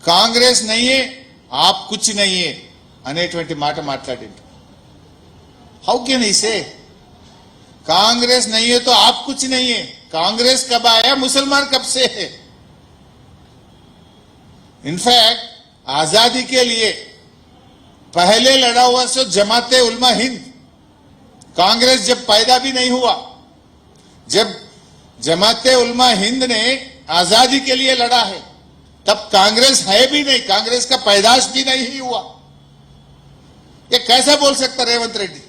కాంగ్రెస్ నయ్యే ఆప్ కుచ్ నయ్యే అనేటువంటి మాట మాట్లాడింది. హౌ కెన్ ఈ సే कांग्रेस नहीं है तो आप कुछ नहीं है? कांग्रेस कब आया, मुसलमान कब से है? इनफैक्ट आजादी के लिए पहले लड़ा हुआ सो जमाते उलमा हिंद, कांग्रेस जब पैदा भी नहीं हुआ, जब जमाते उलमा हिंद ने आजादी के लिए लड़ा है तब कांग्रेस है भी नहीं, कांग्रेस का पैदाश भी नहीं हुआ. ये कैसा बोल सकता रेवंत रेड्डी?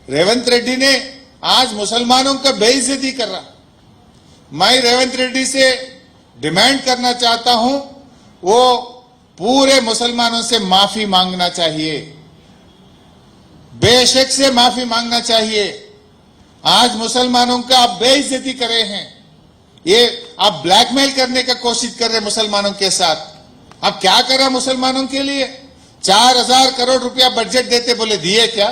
रेवंत रेड्डी ने आज मुसलमानों का बेइज्जती कर रहा. मैं रेवंत रेड्डी से डिमांड करना चाहता हूं, वो पूरे मुसलमानों से माफी मांगना चाहिए, बेशक से माफी मांगना चाहिए. आज मुसलमानों का आप बेइज्जती कर रहे हैं, ये आप ब्लैकमेल करने का कोशिश कर रहे मुसलमानों के साथ. आप क्या कर रहा मुसलमानों के लिए? 4000 करोड़ रुपया बजट देते, बोले दिए क्या?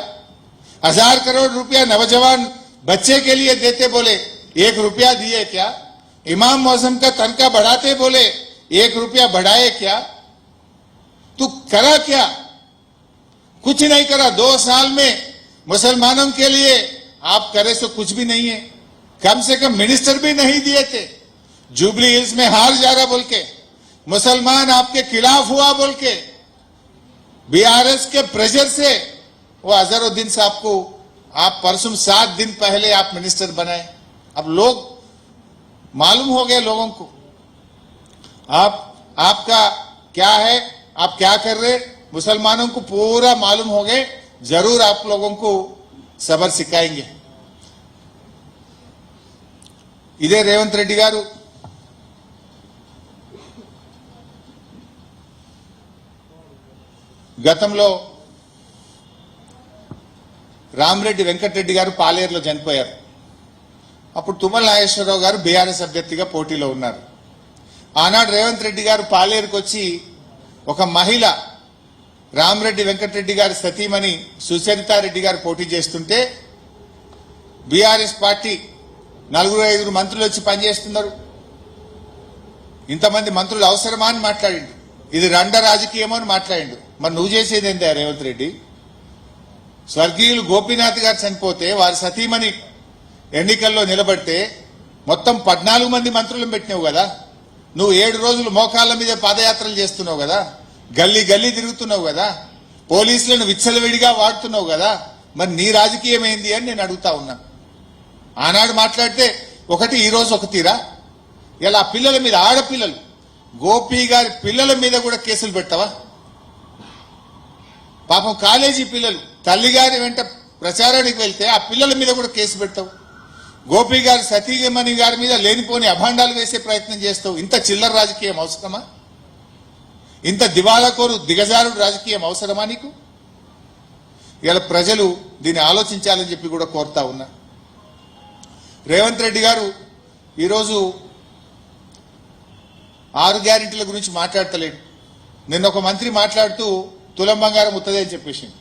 1000 करोड़ रुपया नौजवान बच्चे के लिए देते, बोले 1 रुपया दिए क्या? इमाम मौसम का तनख्वाह बढ़ाते, बोले 1 रुपया बढ़ाए क्या? तू करा क्या? कुछ नहीं करा. 2 साल में मुसलमानों के लिए आप करे सो कुछ भी नहीं है. कम से कम मिनिस्टर भी नहीं दिए थे. जुबली हिल्स में हार जा रहा बोल के, मुसलमान आपके खिलाफ हुआ बोल के, बीआरएस के प्रेशर से वो अजहरुद्दीन साहब को आप परसों 7 दिन पहले आप मिनिस्टर बनाए. अब लोग मालूम हो गए लोगों को आपका क्या है, आप क्या कर रहे, मुसलमानों को पूरा मालूम हो गए. जरूर आप लोगों को सबर सिखाएंगे. इधे रेवंत रेड्डी गारू గతంలో రామరెడ్డి వెంకటరెడ్డి గారు పాలేరులో చనిపోయారు. అప్పుడు తుమ్మల నాగేశ్వరరావు గారు బీఆర్ఎస్ అభ్యర్థిగా పోటీలో ఉన్నారు. ఆనాడు రేవంత్ రెడ్డి గారు పాలేరుకు వచ్చి ఒక మహిళ రామరెడ్డి వెంకటరెడ్డి గారి సతీమణి సుచరితారెడ్డి గారు పోటీ చేస్తుంటే బీఆర్ఎస్ పార్టీ 4-5 మంత్రులు వచ్చి పనిచేస్తున్నారు, ఇంతమంది మంత్రులు అవసరమా అని మాట్లాడిండు. ఇది రండ రాజకీయమో అని మాట్లాడిండు. మరి నువ్వు చేసేది ఏంటి రేవంత్ రెడ్డి? స్వర్గీయులు గోపీనాథ్ గారు చనిపోతే వారి సతీమణి ఎన్నికల్లో నిలబడితే మొత్తం 14 మంది మంత్రులను పెట్టినావు కదా. నువ్వు 7 రోజులు మోకాళ్ళ మీద పాదయాత్రలు చేస్తున్నావు కదా, గల్లీ గల్లీ తిరుగుతున్నావు కదా, పోలీసులను విచ్చలవిడిగా వాడుతున్నావు కదా. మరి నీ రాజకీయం ఏంది అని నేను అడుగుతా ఉన్నా. ఆనాడు మాట్లాడితే ఒకటి, ఈరోజు ఒక తీరా. ఇలా పిల్లల మీద, ఆడపిల్లలు, గోపి గారి పిల్లల మీద కూడా కేసులు పెట్టవా? పాపం కాలేజీ పిల్లలు తల్లిగారి వెంట ప్రచారానికి వెళ్తే ఆ పిల్లల మీద కూడా కేసు పెట్టావు. గోపి గారి సతీమణి గారి మీద లేనిపోని అభాండాలు వేసే ప్రయత్నం చేస్తావు. ఇంత చిల్లర రాజకీయం అవసరమా? ఇంత దివాళాకోరు దిగజారుడు రాజకీయం అవసరమా నీకు? ఇలా ప్రజలు దీన్ని ఆలోచించాలని చెప్పి కూడా కోరుతా ఉన్నా. రేవంత్ రెడ్డి గారు ఈరోజు 6 గ్యారెంటీల గురించి మాట్లాడతలేడు. నిన్న ఒక మంత్రి మాట్లాడుతూ తులం బంగారం ఉత్తదే అని చెప్పేసింది.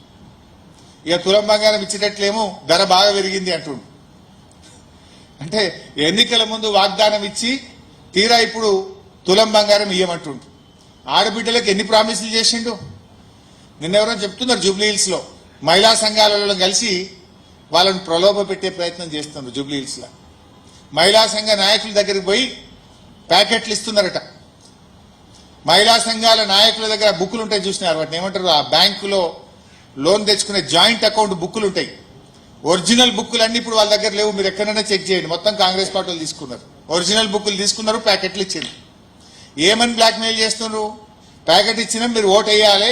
ఇక తులం బంగారం ఇచ్చేటట్లేమో ధర బాగా పెరిగింది అంటుండు. అంటే ఎన్నికల ముందు వాగ్దానం ఇచ్చి తీరా ఇప్పుడు తులం బంగారం ఇయ్యమంటుండు. ఆడబిడ్డలకు ఎన్ని ప్రామిసులు చేసిండు. నిన్నెవరో చెప్తున్నారు, జూబ్లీ హిల్స్ లో మహిళా సంఘాలలో కలిసి వాళ్ళని ప్రలోభ పెట్టే ప్రయత్నం చేస్తున్నారు. జూబ్లీ హిల్స్ లో మహిళా సంఘ నాయకుల దగ్గరికి పోయి ప్యాకెట్లు ఇస్తున్నారట. మహిళా సంఘాల నాయకుల దగ్గర బుక్కులు ఉంటాయి, చూసినారు వాటిని ఏమంటారు, ఆ బ్యాంకులో లోన్ తెచ్చుకునే జాయింట్ అకౌంట్ బుక్కులు ఉంటాయి. ఒరిజినల్ బుక్కులు అన్ని ఇప్పుడు వాళ్ళ దగ్గర లేవు. మీరు ఎక్కడైనా చెక్ చేయండి. మొత్తం కాంగ్రెస్ పార్టీ వాళ్ళు తీసుకున్నారు. ఒరిజినల్ బుక్కులు తీసుకున్నారు, ప్యాకెట్లు ఇచ్చింది. ఏమని బ్లాక్మెయిల్ చేస్తున్నారు? ప్యాకెట్ ఇచ్చినా మీరు ఓటు వేయాలి,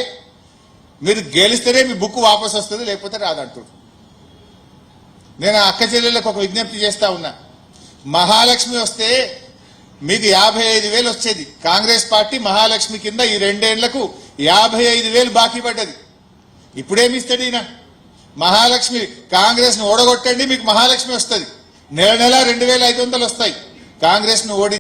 మీరు గెలిస్తేనే మీ బుక్ వాపస్ వస్తుంది, లేకపోతే రాదంటారు. నేను అక్క చెల్లెళ్ళకు ఒక విజ్ఞప్తి చేస్తా ఉన్నా. మహాలక్ష్మి వస్తే మీకు 55,000 వచ్చేది. కాంగ్రెస్ పార్టీ మహాలక్ష్మి కింద ఈ 2 ఏళ్లకు 55,000 బాకీ పడ్డది. ఇప్పుడేమిస్తాడు ఈయన? మహాలక్ష్మి కాంగ్రెస్ ను ఓడగొట్టండి, మీకు మహాలక్ష్మి వస్తుంది. నెల నెల 2,500 వస్తాయి. కాంగ్రెస్ ను ఓడి